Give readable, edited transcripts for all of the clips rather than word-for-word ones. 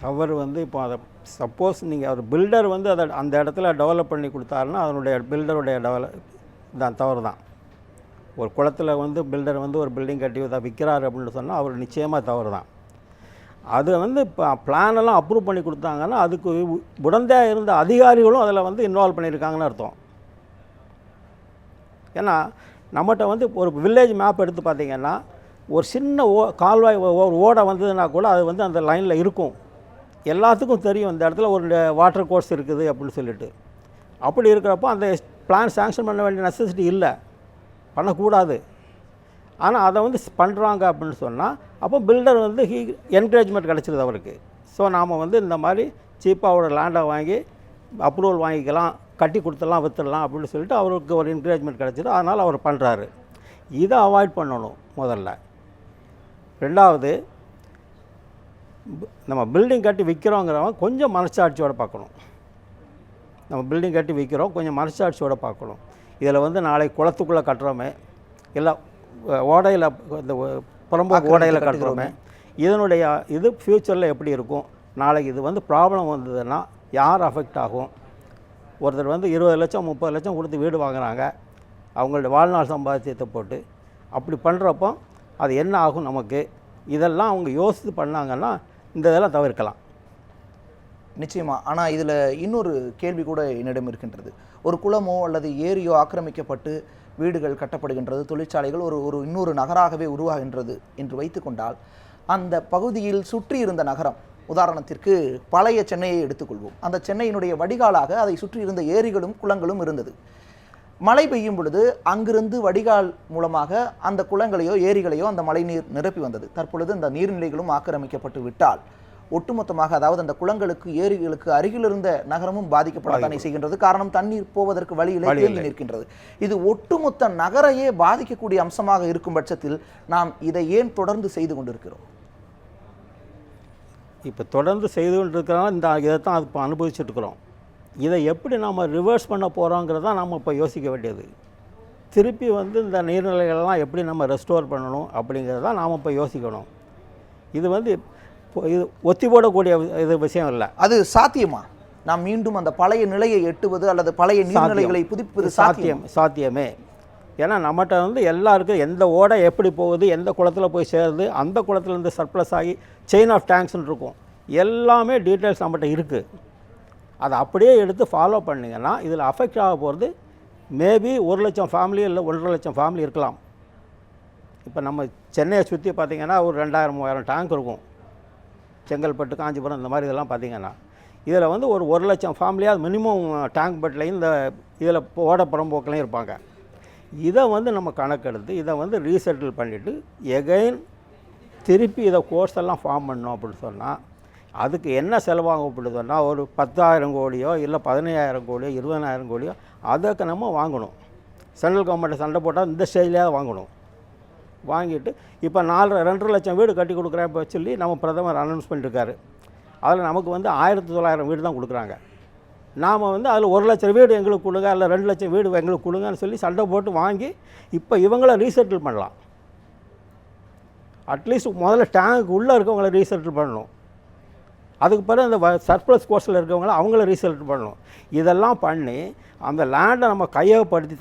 தவறு வந்து இப்போ அதை சப்போஸ் நீங்கள் ஒரு பில்டர் வந்து அதை அந்த இடத்துல டெவலப் பண்ணி கொடுத்தாருன்னா அதனுடைய பில்டருடைய தான் தவறு தான். ஒரு குளத்தில் வந்து பில்டர் வந்து ஒரு பில்டிங் கட்டி அதை விற்கிறாரு அப்படின்னு சொன்னால் அவர் நிச்சயமாக தவறு தான். அது வந்து இப்போ பிளானெல்லாம் அப்ரூவ் பண்ணி கொடுத்தாங்கன்னா அதுக்கு உடந்தையாக இருந்த அதிகாரிகளும் அதில் வந்து இன்வால்வ் பண்ணியிருக்காங்கன்னு அர்த்தம். ஏன்னா நம்மகிட்ட வந்து ஒரு வில்லேஜ் மேப் எடுத்து பார்த்திங்கன்னா ஒரு சின்ன கால்வாய் ஒரு ஓடை வந்ததுன்னா கூட அது வந்து அந்த லைனில் இருக்கும். எல்லாத்துக்கும் தெரியும் இந்த இடத்துல ஒரு வாட்டர் கோர்ஸ் இருக்குது அப்படின்னு சொல்லிட்டு. அப்படி இருக்கிறப்போ அந்த பிளான் சேங்ஷன் பண்ண வேண்டிய நெசசிட்டி இல்லை, பண்ணக்கூடாது. ஆனால் அதை வந்து பண்ணுறாங்க அப்படின்னு சொன்னால் அப்போ பில்டர் வந்து என்கரேஜ்மெண்ட் கிடச்சிருது அவருக்கு. ஸோ நாம் வந்து இந்த மாதிரி சீப்பாக ஒரு லேண்டை வாங்கி அப்ரூவல் வாங்கிக்கலாம், கட்டி கொடுத்துடலாம், விற்றுடலாம் அப்படின்னு சொல்லிட்டு அவருக்கு ஒரு என்கரேஜ்மெண்ட் கிடச்சிது. அதனால் அவர் பண்ணுறாரு. இதை அவாய்ட் பண்ணணும் முதல்ல. ரெண்டாவது, நம்ம பில்டிங் கட்டி விற்கிறோங்கிறவங்க கொஞ்சம் மனசாட்சியோடு பார்க்கணும். நம்ம பில்டிங் கட்டி விற்கிறோம், கொஞ்சம் மனசாட்சியோடு பார்க்கணும். இதில் வந்து நாளை குளத்துக்குள்ளே கட்டுறோமே, இல்லை ஓடையில் இந்த புறம்போக்கு ஓடையில் கட்டுறோமே, இதனுடைய இது ஃப்யூச்சரில் எப்படி இருக்கும், நாளைக்கு இது வந்து ப்ராப்ளம் வந்ததுன்னா யார் அஃபெக்ட் ஆகும்? ஒருத்தர் வந்து 20 லட்சம் 30 லட்சம் கொடுத்து வீடு வாங்குகிறாங்க, அவங்களுடைய வாழ்நாள் சம்பாத்தியத்தை போட்டு. அப்படி பண்ணுறப்போ அது என்ன ஆகும் நமக்கு? இதெல்லாம் அவங்க யோசித்து பண்ணாங்கன்னா இந்த இதெல்லாம் தவிர்க்கலாம். நிச்சயமாக. ஆனால் இதில் இன்னொரு கேள்வி கூட என்னிடம் இருக்கின்றது. ஒரு குளமோ அல்லது ஏரியோ ஆக்கிரமிக்கப்பட்டு வீடுகள் கட்டப்படுகின்றது, தொழிற்சாலைகள் ஒரு இன்னொரு நகராகவே உருவாகின்றது என்று வைத்துக்கொண்டால், அந்த பகுதியில் சுற்றி இருந்த நகரம், உதாரணத்திற்கு பழைய சென்னையை எடுத்துக்கொள்வோம். அந்த சென்னையினுடைய வடிகாலாக அதை சுற்றி இருந்த ஏரிகளும் குளங்களும் இருந்தது. மழை பெய்யும் பொழுது அங்கிருந்து வடிகால் மூலமாக அந்த குளங்களையோ ஏரிகளையோ அந்த மழைநீர் நிரப்பி வந்தது. தற்பொழுது அந்த நீர்நிலைகளும் ஆக்கிரமிக்கப்பட்டு விட்டால் ஒட்டுமொத்தமாக, அதாவது அந்த குளங்களுக்கு ஏரிகளுக்கு அருகில் இருந்த நகரமும் பாதிக்கப்படத்தானே செய்கின்றது. காரணம், தண்ணீர் போவதற்கு வழியிலே தேங்கி நிற்கின்றது. இது ஒட்டுமொத்த நகரையே பாதிக்கக்கூடிய அம்சமாக இருக்கும் பட்சத்தில் நாம் இதை ஏன் தொடர்ந்து செய்து கொண்டிருக்கிறோம்? இப்போ தொடர்ந்து செய்து கொண்டிருக்கிறோம், இதைத்தான் அது இப்போ அனுபவிச்சுட்டு இருக்கிறோம். இதை எப்படி நாம் ரிவர்ஸ் பண்ண போகிறோங்கிறத நம்ம இப்போ யோசிக்க வேண்டியது. திருப்பி வந்து இந்த நீர்நிலைகளெல்லாம் எப்படி நம்ம ரெஸ்டோர் பண்ணணும் அப்படிங்கிறதான் நாம் இப்போ யோசிக்கணும். இது வந்து இது ஒத்தி போடக்கூடிய இது விஷயம் இல்லை. அது சாத்தியமா? நாம் மீண்டும் அந்த பழைய நிலையை எட்டுவது அல்லது பழைய நீர்நிலைகளை புதுப்பிப்பது சாத்தியமே. ஏன்னா நம்மகிட்ட வந்து எல்லாருக்கும் எந்த ஓடை எப்படி போகுது, எந்த குளத்தில் போய் சேருது, அந்த குளத்துலேருந்து சர்ப்ளஸ் ஆகி செயின் ஆஃப் டேங்க்ஸ்ன்னு இருக்கும், எல்லாமே டீட்டெயில்ஸ் நம்மகிட்ட இருக்குது. அதை அப்படியே எடுத்து ஃபாலோ பண்ணிங்கன்னா இதில் அஃபெக்ட் ஆக போகிறது மேபி 1 லட்சம் ஃபேமிலி இல்லை 1.5 லட்சம் ஃபேமிலி இருக்கலாம். இப்போ நம்ம சென்னையை சுற்றி பார்த்திங்கன்னா ஒரு 2000-3000 டேங்க் இருக்கும். செங்கல்பட்டு, காஞ்சிபுரம், இந்த மாதிரி இதெல்லாம் பார்த்திங்கன்னா இதில் வந்து ஒரு 1 லட்சம் ஃபேமிலியாக மினிமம் டேங்க் பட்லையும் இந்த இதில் ஓட புறம்போக்கலையும் இருப்பாங்க. இதை வந்து நம்ம கணக்கெடுத்து இதை வந்து ரீசெட்டில் பண்ணிவிட்டு எகைன் திருப்பி இதை கோர்ஸ் எல்லாம் ஃபார்ம் பண்ணோம் அப்படின்னு சொன்னால் அதுக்கு என்ன செலவாகும் அப்படின்னு சொன்னால் ஒரு 10,000 கோடியோ இல்லை 15,000 கோடியோ 20,000 கோடியோ அதுக்கு நம்ம வாங்கணும். சென்ட்ரல் கவர்மெண்ட்டை சண்டை போட்டால் இந்த ஸ்டேஜ்லேயே வாங்கணும். வாங்கிட்டு இப்போ 2.5 லட்சம் வீடு கட்டி கொடுக்குறேன் சொல்லி நம்ம பிரதமர் அனௌன்ஸ் பண்ணியிருக்காரு. அதில் நமக்கு வந்து 1900 வீடு தான் கொடுக்குறாங்க. நாம் வந்து அதில் 1 லட்சம் வீடு எங்களுக்கு கொடுங்க, இல்லை 2 லட்சம் வீடு எங்களுக்கு கொடுங்கன்னு சொல்லி சண்டை போட்டு வாங்கி இப்போ இவங்கள ரீசெட்டில் பண்ணலாம். அட்லீஸ்ட் முதல்ல டேங்க் உள்ளே இருக்கவங்கள ரீசெட்டில் பண்ணணும். அதுக்கு பிறகு அந்த சர்ப்ளஸ் கோர்ஸில் இருக்கவங்கள அவங்கள ரீசெட்டில் பண்ணணும். இதெல்லாம் பண்ணி அந்த லேண்டை நம்ம கையகப்படுத்தி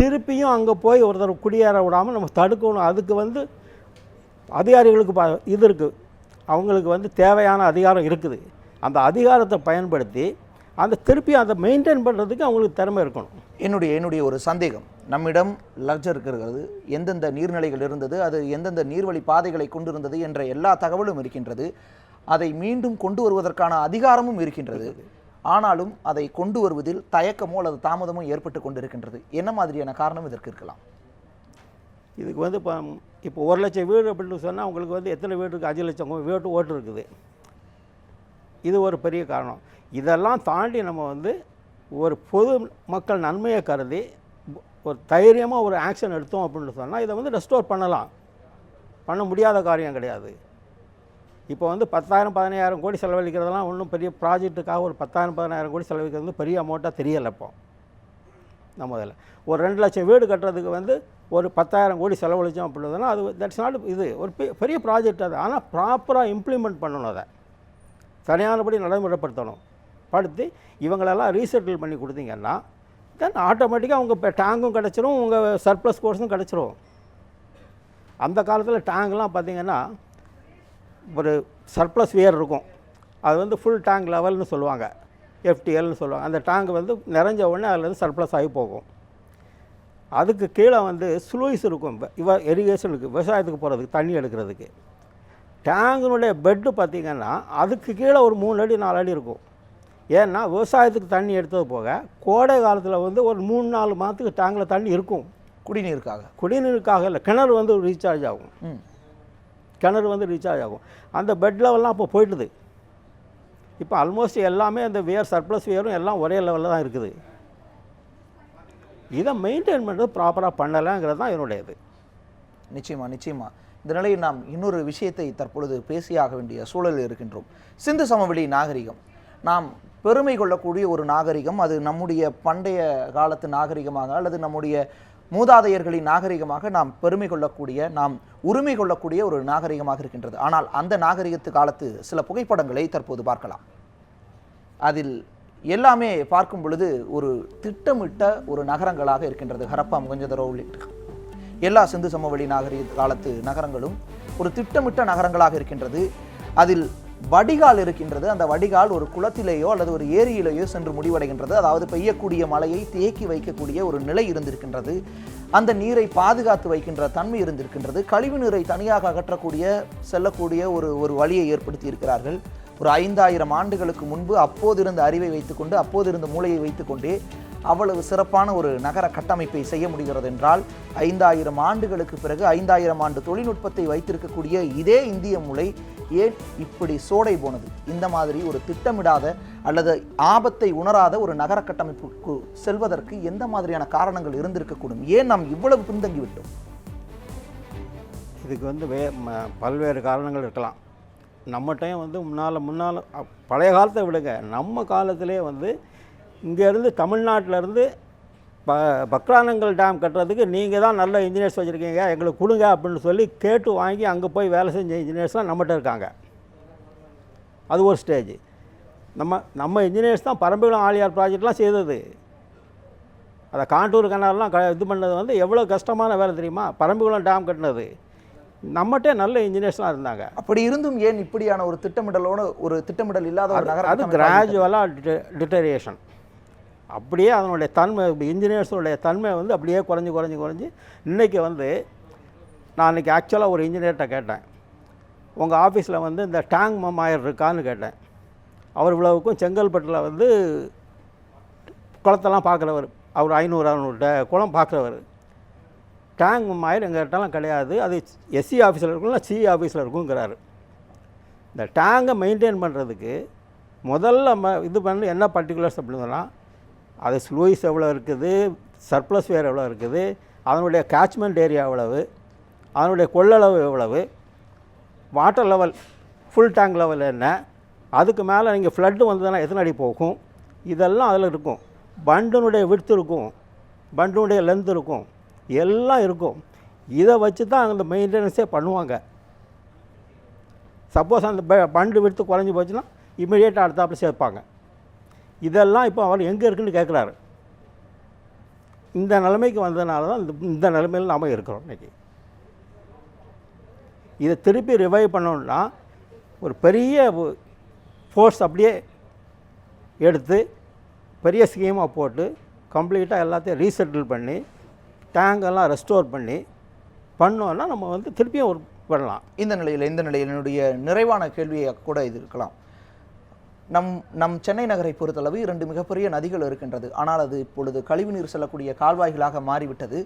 திருப்பியும் அங்கே போய் ஒருத்தர் குடியேற விடாமல் நம்ம தடுக்கணும். அதுக்கு வந்து அதிகாரிகளுக்கு இது இருக்குது, அவங்களுக்கு வந்து தேவையான அதிகாரம் இருக்குது. அந்த அதிகாரத்தை பயன்படுத்தி திருப்பி அதை மெயின்டைன் பண்ணுறதுக்கு அவங்களுக்கு திறமை இருக்கணும். என்னுடைய ஒரு சந்தேகம், நம்மிடம் லட்ஜர் இருக்கிறது, எந்தெந்த நீர்நிலைகள் இருந்தது, அது எந்தெந்த நீர்வழி பாதைகளை கொண்டிருந்தது என்ற எல்லா தகவலும் இருக்கின்றது. அதை மீண்டும் கொண்டு வருவதற்கான அதிகாரமும் இருக்கின்றது. ஆனாலும் அதை கொண்டு வருவதில் தயக்கமோ அல்லது தாமதமோ ஏற்பட்டு கொண்டிருக்கின்றது. என்ன மாதிரியான காரணம் இதற்கு இருக்கலாம்? இதுக்கு வந்து இப்போ 1 லட்சம் வீடு அப்படின்னு சொன்னால் உங்களுக்கு வந்து எத்தனை வீடு இருக்குது? 5 லட்சம் வீட்டு ஓட்டு இருக்குது. இது ஒரு பெரிய காரணம். இதெல்லாம் தாண்டி நம்ம வந்து ஒரு பொது மக்கள் நன்மையை கருதி ஒரு தைரியமாக ஒரு ஆக்ஷன் எடுத்தோம் அப்படின்னு சொன்னால் இதை வந்து ரெஸ்டோர் பண்ணலாம். பண்ண முடியாத காரியம் கிடையாது. இப்போ வந்து 10,000-15,000 கோடி செலவழிக்கிறதெல்லாம் ஒன்றும் பெரிய ப்ராஜெக்ட்டுக்காக ஒரு 10,000-15,000 கோடி செலவழிக்கிறது வந்து பெரிய அமௌண்ட்டாக தெரியலை. இப்போ நம்ம இதில் ஒரு 2 லட்சம் வீடு கட்டுறதுக்கு வந்து ஒரு 10,000 கோடி செலவழித்தோம் அப்படின்னா அது தட்ஸ் நாட் இது ஒரு பெரிய ப்ராஜெக்ட் அது. ஆனால் ப்ராப்பராக இம்ப்ளிமெண்ட் பண்ணணும். அதை சரியானபடி நடைமுறைப்படுத்தணும். படுத்தி இவங்களெல்லாம் ரீசெட்டில் பண்ணி கொடுத்தீங்கன்னா தென் ஆட்டோமேட்டிக்காக உங்கள் இப்போ டேங்கும் கிடச்சிரும், உங்கள் சர்ப்ளஸ் கோர்ஸும் கிடச்சிரும். அந்த காலத்தில் டேங்க்லாம் பார்த்திங்கன்னா ஒரு சர்ப்ளஸ் வியர் இருக்கும், அது வந்து ஃபுல் டேங்க் லெவல்னு சொல்லுவாங்க, எஃப்டிஎல்னு சொல்லுவாங்க. அந்த டேங்க் வந்து நிறைஞ்ச உடனே அதுலேருந்து சர்ப்ளஸ் ஆகி போகும். அதுக்கு கீழே வந்து ஸ்லூயிஸ் இருக்கும், இரிகேஷனுக்கு, விவசாயத்துக்கு போகிறதுக்கு, தண்ணி எடுக்கிறதுக்கு. டேங்கினுடைய பெட்டு பார்த்திங்கன்னா அதுக்கு கீழே ஒரு 3 அடி 4 அடி இருக்கும். ஏன்னா விவசாயத்துக்கு தண்ணி எடுத்தது போக கோடை காலத்தில் வந்து ஒரு 3-4 மாதத்துக்கு டேங்கில் தண்ணி இருக்கும். குடிநீருக்காக இல்லை, கிணறு வந்து ரீசார்ஜ் ஆகும். கிணறு வந்து ரீசார்ஜ் ஆகும். அந்த பெட் லெவல்லாம் இப்போ போயிட்டுது. இப்போ ஆல்மோஸ்ட் எல்லாமே அந்த வியர் சர்ப்ளஸ் வியரும் எல்லாம் ஒரே லெவலில் தான் இருக்குது. இதை மெயின்டைன் பண்ணுறது ப்ராப்பராக பண்ணலைங்கிறது தான் என்னுடையது. நிச்சயமா இந்த நிலையில் நாம் இன்னொரு விஷயத்தை தற்பொழுது பேசியாக வேண்டிய சூழலில் இருக்கின்றோம். சிந்து சமவெளி நாகரிகம் நாம் பெருமை கொள்ளக்கூடிய ஒரு நாகரிகம். அது நம்முடைய பண்டைய காலத்து நாகரிகமாக அல்லது நம்முடைய மூதாதையர்களின் நாகரிகமாக நாம் பெருமை கொள்ளக்கூடிய, நாம் உரிமை கொள்ளக்கூடிய ஒரு நாகரிகமாக இருக்கின்றது. ஆனால் அந்த நாகரிகத்து காலத்து சில புகைப்படங்களை தற்போது பார்க்கலாம். அதில் எல்லாமே பார்க்கும் பொழுது ஒரு திட்டமிட்ட ஒரு நகரங்களாக இருக்கின்றது. ஹரப்பா, மொஹஞ்சதாரோ உள்ளிட்ட எல்லா சிந்து சமவெளி நாகரிக காலத்து நகரங்களும் ஒரு திட்டமிட்ட நகரங்களாக இருக்கின்றது. அதில் வடிகால் இருக்கின்றது. அந்த வடிகால் ஒரு குளத்திலேயோ அல்லது ஒரு ஏரியிலேயோ சென்று முடிவடைகின்றது. அதாவது பெய்யக்கூடிய மழையை தேக்கி வைக்கக்கூடிய ஒரு நிலை இருந்திருக்கின்றது. அந்த நீரை பாதுகாத்து வைக்கின்ற தன்மை இருந்திருக்கின்றது. கழிவு நீரை தனியாக அகற்றக்கூடிய செல்லக்கூடிய ஒரு வழியை ஏற்படுத்தி இருக்கிறார்கள். ஒரு 5000 ஆண்டுகளுக்கு முன்பு அப்போதிருந்த அறிவை வைத்துக்கொண்டு, அப்போதிருந்த மூளையை வைத்துக்கொண்டே அவ்வளவு சிறப்பான ஒரு நகர கட்டமைப்பை செய்ய முடிகிறது என்றால் 5000 ஆண்டுகளுக்கு பிறகு 5000 ஆண்டு தொழில்நுட்பத்தை வைத்திருக்கக்கூடிய இதே இந்திய மூளை ஏன் இப்படி சோடை போனது? இந்த மாதிரி ஒரு திட்டமிடாத அல்லது ஆபத்தை உணராத ஒரு நகர கட்டமைப்புக்கு செல்வதற்கு எந்த மாதிரியான காரணங்கள் இருந்திருக்கக்கூடும்? ஏன் நாம் இவ்வளவு பின்தங்கிவிட்டோம்? இதுக்கு வந்து பல்வேறு காரணங்கள் இருக்கலாம். நம்மகிட்டையும் வந்து முன்னால் பழைய காலத்தை விடுங்க, நம்ம காலத்திலே வந்து இங்கேருந்து தமிழ்நாட்டிலேருந்து பக்ரானங்கல் டேம் கட்டுறதுக்கு நீங்கள் தான் நல்ல இன்ஜினியர்ஸ் வச்சுருக்கீங்க, எங்களுக்கு கொடுங்க அப்படின்னு சொல்லி கேட்டு வாங்கி அங்கே போய் வேலை செஞ்ச இன்ஜினியர்ஸ்லாம் நம்மகிட்ட இருக்காங்க. அது ஒரு ஸ்டேஜ். நம்ம இன்ஜினியர்ஸ் தான் பரம்பிக்குளம் ஆழியார் ப்ராஜெக்ட்லாம் செய்தது. அதை காண்டூர் கனால்லாம் இது பண்ணது வந்து எவ்வளோ கஷ்டமான வேலை தெரியுமா? பரம்பிக்குளம் டேம் கட்டினது நம்மகிட்டே நல்ல இன்ஜினியர்ஸ்லாம் இருந்தாங்க. அப்படி இருந்தும் ஏன் இப்படியான ஒரு திட்டமிடலோடு ஒரு திட்டமிடல் இல்லாத ஒரு நகரம்? அது கிராஜுவலாக டிட்டரியேஷன். அப்படியே அதனுடைய தன்மை, இன்ஜினியர்ஸுடைய தன்மை வந்து அப்படியே குறைஞ்சி இன்றைக்கி வந்து நான் அன்றைக்கி ஆக்சுவலாக ஒரு இன்ஜினியர்கிட்ட கேட்டேன், உங்கள் ஆஃபீஸில் வந்து இந்த டேங்க் மமாயர் இருக்கான்னு கேட்டேன். அவர் இவ்வளவுக்கும் செங்கல்பட்டில் வந்து குளத்தெல்லாம் பார்க்குறவர், அவர் 500-600 குளம் பார்க்குறவர். டேங்க் மமாயர் எங்கள்கிட்டலாம் கிடையாது, அது எஸ்சி ஆஃபீஸில் இருக்கும், இல்லை சிஇ ஆஃபீஸில் இருக்குங்கிறாரு. இந்த டேங்கை மெயின்டைன் பண்ணுறதுக்கு முதல்ல இது பண்ணி என்ன பர்டிகுலர்ஸ் அப்படின்னு சொன்னால், அது ஸ்லூயிஸ் எவ்வளோ இருக்குது, சர்ப்ளஸ் வேர் எவ்வளோ இருக்குது, அதனுடைய கேட்ச்மெண்ட் ஏரியா எவ்வளவு, அதனுடைய கொள்ளளவு எவ்வளவு, water level full tank level என்ன, அதுக்கு மேலே நீங்கள் ஃப்ளட்டு வந்ததுன்னா எத்தனை அடி போகும், இதெல்லாம் அதில் இருக்கும். பண்டினுடைய விட்த் இருக்கும், பண்டினுடைய லென்த் இருக்கும், எல்லாம் இருக்கும். இதை வச்சு தான் அந்த மெயின்டெனன்ஸே பண்ணுவாங்க. சப்போஸ் அந்த பண்டு விட்த்து குறைஞ்சி போச்சுன்னா இமீடியட்டாக அடுத்தாப்பில் சேர்ப்பாங்க. இதெல்லாம் இப்போ அவர் எங்கே இருக்குன்னு கேட்குறாரு. இந்த நிலைமைக்கு வந்ததுனால தான் இந்த நிலைமையில் நாம் இருக்கிறோம் இன்றைக்கி. இதை திருப்பி ரிவைவ் பண்ணணுன்னா ஒரு பெரிய ஃபோர்ஸ் அப்படியே எடுத்து பெரிய ஸ்கீமாக போட்டு கம்ப்ளீட்டாக எல்லாத்தையும் ரீசெட்டில் பண்ணி டேங்கெல்லாம் ரெஸ்டோர் பண்ணோன்னா நம்ம வந்து திருப்பியும் ஒரு பண்ணலாம். இந்த நிலையில் என்னுடைய நிறைவான கேள்வியாக கூட இது இருக்கலாம். நம் சென்னை நகரை பொறுத்தளவு 2 மிகப்பெரிய நதிகள் இருக்கின்றது. ஆனால் அது இப்பொழுது கழிவுநீர் செல்லக்கூடிய கால்வாய்களாக மாறிவிட்டது.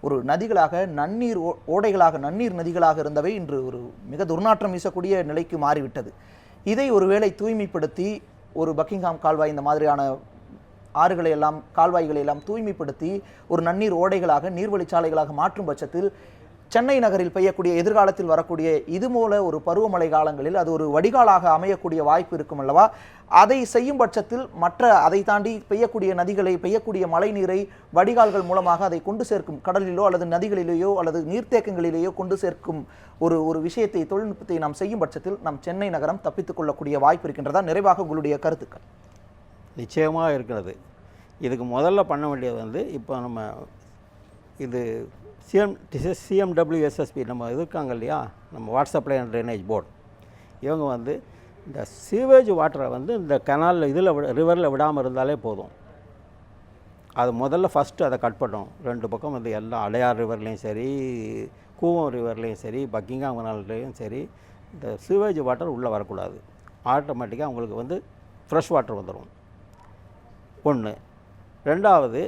ஒரு நதிகளாக நன்னீர் ஓடைகளாக நன்னீர் நதிகளாக இருந்தவை இன்று ஒரு மிக துர்நாற்றம் வீசக்கூடிய நிலைக்கு மாறிவிட்டது. இதை ஒருவேளை தூய்மைப்படுத்தி ஒரு பக்கிங்ஹாம் கால்வாய் இந்த மாதிரியான ஆறுகளை எல்லாம் கால்வாய்களை எல்லாம் தூய்மைப்படுத்தி ஒரு நன்னீர் ஓடைகளாக நீர்வழிச்சாலைகளாக மாற்றும் பட்சத்தில் சென்னை நகரில் பெய்யக்கூடிய எதிர்காலத்தில் வரக்கூடிய இது போல ஒரு பருவமழை காலங்களில் அது ஒரு வடிகாலாக அமையக்கூடிய வாய்ப்பு இருக்கும் அல்லவா? அதை செய்யும் பட்சத்தில் மற்ற அதை தாண்டி பெய்யக்கூடிய நதிகளை, பெய்யக்கூடிய மழை நீரை வடிகால்கள் மூலமாக அதை கொண்டு சேர்க்கும், கடலிலோ அல்லது நதிகளிலேயோ அல்லது நீர்த்தேக்கங்களிலேயோ கொண்டு சேர்க்கும் ஒரு விஷயத்தை, தொழில்நுட்பத்தை நாம் செய்யும் பட்சத்தில் நம் சென்னை நகரம் தப்பித்துக் கொள்ளக்கூடிய வாய்ப்பு இருக்கின்றதா? நிறைவாக உங்களுடைய கருத்துக்கள். நிச்சயமாக இருக்கிறது. இதுக்கு முதல்ல பண்ண வேண்டியது வந்து, இப்போ நம்ம இது சிஎம்டபிள்யூஎஸ்எஸ்பி நம்ம இருக்காங்க இல்லையா, நம்ம water supply and drainage board, இவங்க வந்து இந்த சீவேஜ் வாட்டரை வந்து இந்த கனாலில் இதில் ரிவரில் விடாமல் இருந்தாலே போதும். அது முதல்ல ஃபஸ்ட்டு அதை கட் பண்ணோம். 2 பக்கம் வந்து எல்லாம் அடையார் ரிவர்லேயும் சரி, கூவம் ரிவர்லேயும் சரி, பக்கிங்காம் கனால்லையும் சரி, இந்த சீவேஜ் வாட்டர் உள்ளே வரக்கூடாது. ஆட்டோமேட்டிக்காக உங்களுக்கு வந்து ஃப்ரெஷ் வாட்டர் வந்துடும். 1. 2வது,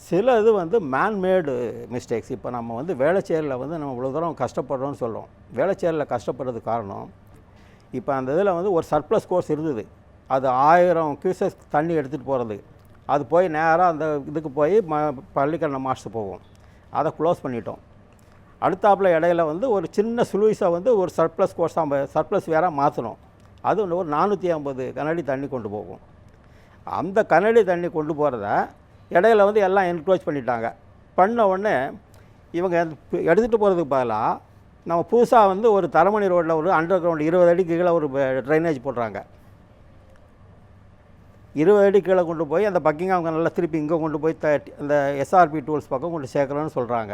சில இது வந்து மேன்மேடு மிஸ்டேக்ஸ். இப்போ நம்ம வந்து வேளச்சேரியில் வந்து நம்ம இவ்வளோ தூரம் கஷ்டப்படுறோம்னு சொல்கிறோம். வேளச்சேரியில் கஷ்டப்படுறதுக்கு காரணம், இப்போ அந்த இதில் வந்து ஒரு சர்ப்ளஸ் கோர்ஸ் இருந்தது. அது 1000 கியூசெக்ஸ் தண்ணி எடுத்துகிட்டு போகிறது. அது போய் நேராக அந்த இதுக்கு போய் பள்ளிக்கரணை மாஸ்ட்டு போகும். அதை க்ளோஸ் பண்ணிட்டோம். அடுத்தாப்பில் இடையில வந்து ஒரு சின்ன சுலூஸை வந்து ஒரு சர்ப்ளஸ் கோர்ஸாக சர்ப்ளஸ் வேற மாற்றணும். அது ஒரு 450 கனடி தண்ணி கொண்டு போகும். அந்த கனடி தண்ணி கொண்டு போகிறத இடையில வந்து எல்லாம் என்க்ளோஸ் பண்ணிட்டாங்க. பண்ண உடனே இவங்க எடுத்துகிட்டு போகிறதுக்கு பதிலாக நம்ம புதுசாக வந்து ஒரு தரமணி ரோட்டில் ஒரு அண்டர் கிரவுண்ட் 20 அடிக்கு கீழே ஒரு ட்ரைனேஜ் போடுறாங்க. 20 அடி கீழே கொண்டு போய் அந்த பக்கிங்காம் கனாலில் திருப்பி இங்கே கொண்டு போய் அந்த எஸ்ஆர்பி டூல்ஸ் பக்கம் கொண்டு சேர்க்குறோன்னு சொல்கிறாங்க.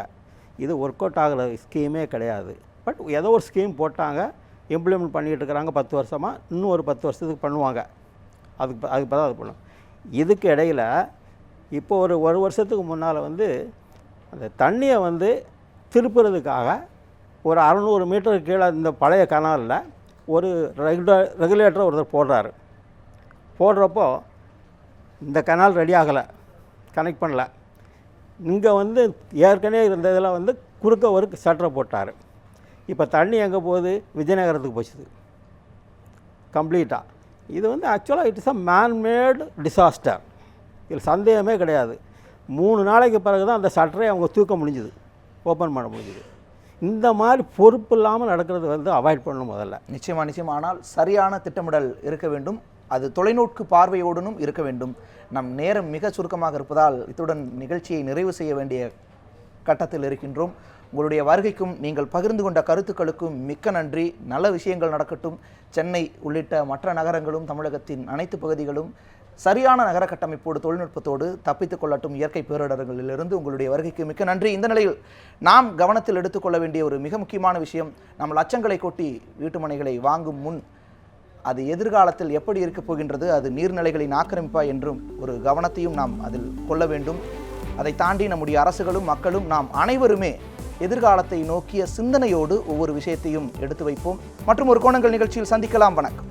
இது ஒர்க் அவுட் ஆகிற ஸ்கீமே கிடையாது. பட் ஏதோ ஒரு ஸ்கீம் போட்டாங்க, இம்ப்ளிமெண்ட் பண்ணிகிட்டு இருக்கிறாங்க 10 வருஷமாக. இன்னும் ஒரு 10 வருஷத்துக்கு பண்ணுவாங்க. அதுக்கு தான் அது பண்ணும். இதுக்கு இடையில் இப்போ ஒரு வருஷத்துக்கு முன்னால் வந்து அந்த தண்ணியை வந்து திருப்புறதுக்காக ஒரு 600 மீட்டருக்கு கீழே இந்த பழைய கனாலில் ஒரு ரெகுலேட்டரை ஒருத்தர் போடுறாரு. போடுறப்போ இந்த கனால் ரெடி ஆகலை, கனெக்ட் பண்ணல. இங்கே வந்து ஏற்கனவே இருந்த இதில் வந்து குறுக்க ஒரு ஷட்டரை போட்டார். இப்போ தண்ணி எங்கே போகுது? விஜயநகரத்துக்கு போச்சுது கம்ப்ளீட்டாக. இது வந்து ஆக்சுவலாக it is a man-made disaster. இதில் சந்தேகமே கிடையாது. 3 நாளைக்கு பிறகு தான் அந்த ஷட்டரை அவங்க தூக்க முடிஞ்சுது, ஓப்பன் பண்ண முடிஞ்சுது. இந்த மாதிரி பொறுப்பு இல்லாமல் நடக்கிறது வந்து அவாய்ட் பண்ணணும் முதல்ல. நிச்சயமாக. ஆனால் சரியான திட்டமிடல் இருக்க வேண்டும். அது தொலைநோக்கு பார்வையோடனும் இருக்க வேண்டும். நம் நேரம் மிக சுருக்கமாக இருப்பதால் இத்துடன் நிகழ்ச்சியை நிறைவு செய்ய வேண்டிய கட்டத்தில் இருக்கின்றோம். உங்களுடைய வருகைக்கும் நீங்கள் பகிர்ந்து கொண்ட கருத்துக்களுக்கும் மிக்க நன்றி. நல்ல விஷயங்கள் நடக்கட்டும். சென்னை உள்ளிட்ட மற்ற நகரங்களும் தமிழகத்தின் அனைத்து பகுதிகளும் சரியான நகர கட்டமைப்போடு தொழில்நுட்பத்தோடு தப்பித்துக் கொள்ளட்டும் இயற்கை பேரிடர்களிலிருந்து. உங்களுடைய வருகைக்கு மிக்க நன்றி. இந்த நிலையில் நாம் கவனத்தில் எடுத்துக்கொள்ள வேண்டிய ஒரு மிக முக்கியமான விஷயம், நாம் லட்சங்களை கொட்டி வீட்டுமனைகளை வாங்கும் முன் அது எதிர்காலத்தில் எப்படி இருக்கப் போகின்றது, அது நீர்நிலைகளின் ஆக்கிரமிப்பா என்றும் ஒரு கவனத்தையும் நாம் அதில் கொள்ள வேண்டும். அதை தாண்டி நம்முடைய அரசுகளும் மக்களும் நாம் அனைவருமே எதிர்காலத்தை நோக்கிய சிந்தனையோடு ஒவ்வொரு விஷயத்தையும் எடுத்து வைப்போம். மற்றும் ஒரு கோணங்கள் நிகழ்ச்சியில் சந்திக்கலாம். வணக்கம்.